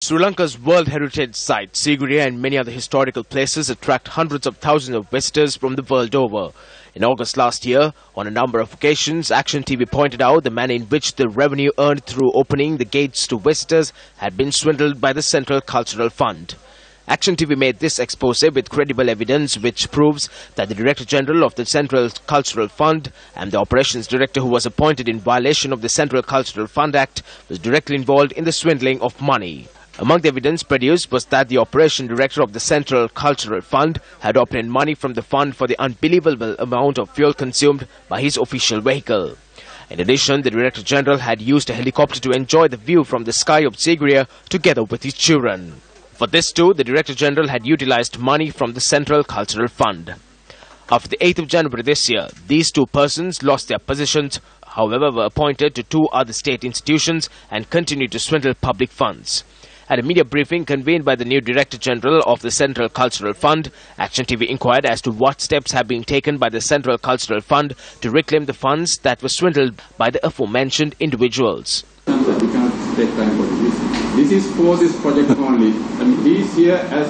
Sri Lanka's World Heritage Site, Sigiriya and many other historical places attract hundreds of thousands of visitors from the world over. In August last year, on a number of occasions, Action TV pointed out the manner in which the revenue earned through opening the gates to visitors had been swindled by the Central Cultural Fund. Action TV made this expose with credible evidence which proves that the Director General of the Central Cultural Fund and the Operations Director who was appointed in violation of the Central Cultural Fund Act was directly involved in the swindling of money. Among the evidence produced was that the Operation Director of the Central Cultural Fund had obtained money from the fund for the unbelievable amount of fuel consumed by his official vehicle. In addition, the Director General had used a helicopter to enjoy the view from the sky of Sigiriya together with his children. For this too, the Director General had utilized money from the Central Cultural Fund. After the 8th of January this year, these two persons lost their positions, however were appointed to two other state institutions and continued to swindle public funds. At a media briefing convened by the new Director General of the Central Cultural Fund, Action TV inquired as to what steps have been taken by the Central Cultural Fund to reclaim the funds that were swindled by the aforementioned individuals. This is for this project only, and he is here as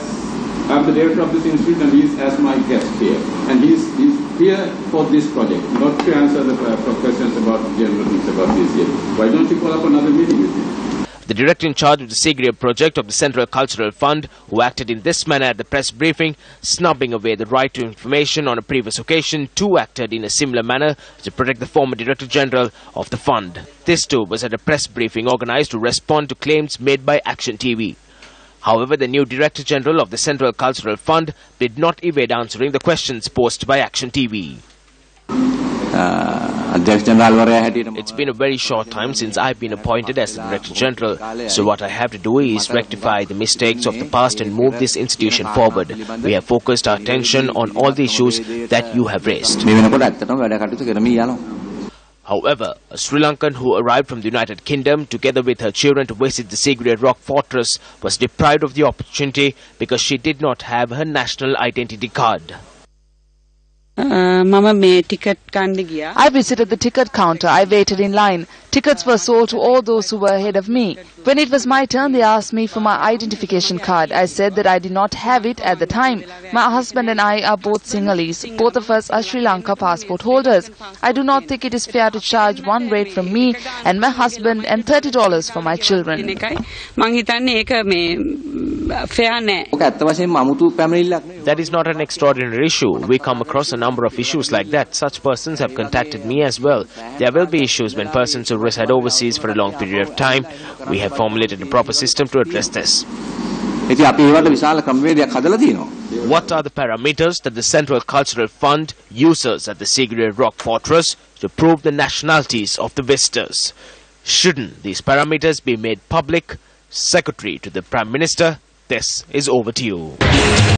I'm the director of this institute, and he is as my guest here, and he's here for this project, not to answer the questions about general things about this year. Why don't you call up another meeting with him? The director in charge of the Sigiriya project of the Central Cultural Fund, who acted in this manner at the press briefing, snubbing away the right to information on a previous occasion, too acted in a similar manner to protect the former Director General of the fund. This too was at a press briefing organized to respond to claims made by Action TV. However, the new Director General of the Central Cultural Fund did not evade answering the questions posed by Action TV. It's been a very short time since I've been appointed as the Director General, so what I have to do is rectify the mistakes of the past and move this institution forward. We have focused our attention on all the issues that you have raised. However, a Sri Lankan who arrived from the United Kingdom together with her children to visit the Sigiriya Rock Fortress was deprived of the opportunity because she did not have her national identity card. I visited the ticket counter. I waited in line. Tickets were sold to all those who were ahead of me. When it was my turn, they asked me for my identification card. I said that I did not have it at the time. My husband and I are both Sinhalese. Both of us are Sri Lanka passport holders. I do not think it is fair to charge one rate from me and my husband and $30 for my children. That is not an extraordinary issue. We come across a number of issues like that. Such persons have contacted me as well. There will be issues when persons who reside overseas for a long period of time. We have formulated a proper system to address this. What are the parameters that the Central Cultural Fund uses at the Sigiriya Rock Fortress to prove the nationalities of the visitors? Shouldn't these parameters be made public? Secretary to the Prime Minister, this is over to you.